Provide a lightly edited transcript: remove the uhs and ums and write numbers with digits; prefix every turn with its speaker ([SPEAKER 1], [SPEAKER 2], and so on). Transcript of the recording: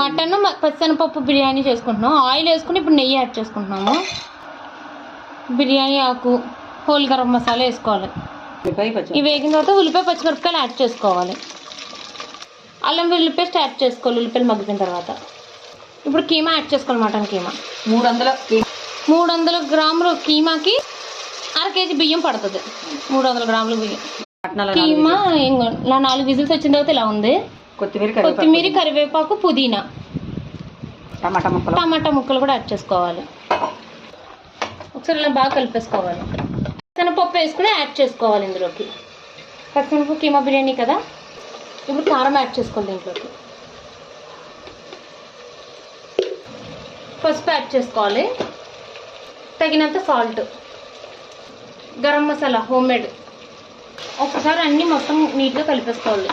[SPEAKER 1] Mutton పచ్చిశనగపప్పు బిర్యానీ చేసుకుంటున్నాం. Oil వేసుకుని ఇప్పుడు నెయ్యి యాడ్ చేసుకుంటున్నాము. బిర్యానీ ఆకు, హోల్ గరం మసాలా వేసుకోవాలి. ఇవి వేగిన తర్వాత ఉల్లిపాయ పచ్చిమిరపకాయలు యాడ్ చేసుకోవాలి. అల్లం వెల్లుల్లి పేస్ట్ యాడ్ చేసుకోవాలి ఉల్లిపాయలు మగ్గిన తర్వాత. ఇప్పుడు కీమా యాడ్ చేసుకోవాలి. మటన్ కీమా 300 గ్రాములు కీమాకి 1/2 కేజీ బియ్యం పడుతుంది. 300 గ్రాములు బియ్యం. కీమా ఇలా 4 విజిల్స్ వచ్చిన తర్వాత ఇలా ఉంది. కొత్తిమీర, కరివేపాకు, పుదీనా, టమాటా ముక్కలు కూడా యాడ్ చేసుకోవాలి. ఒకసారి ఇలా బాగా కలిపేసుకోవాలి. శనగపప్పు వేసుకుని యాడ్ చేసుకోవాలి ఇందులోకి. పచ్చిశనగపప్పు కీమా బిర్యానీ కదా. ఇప్పుడు కారం యాడ్ చేసుకోవాలి. దీంట్లోకి పసుపు యాడ్ చేసుకోవాలి. తగినంత salt, garam masala home made. ఒకసారి అన్నీ మొత్తం నీట్గా కలిపేసుకోవాలి.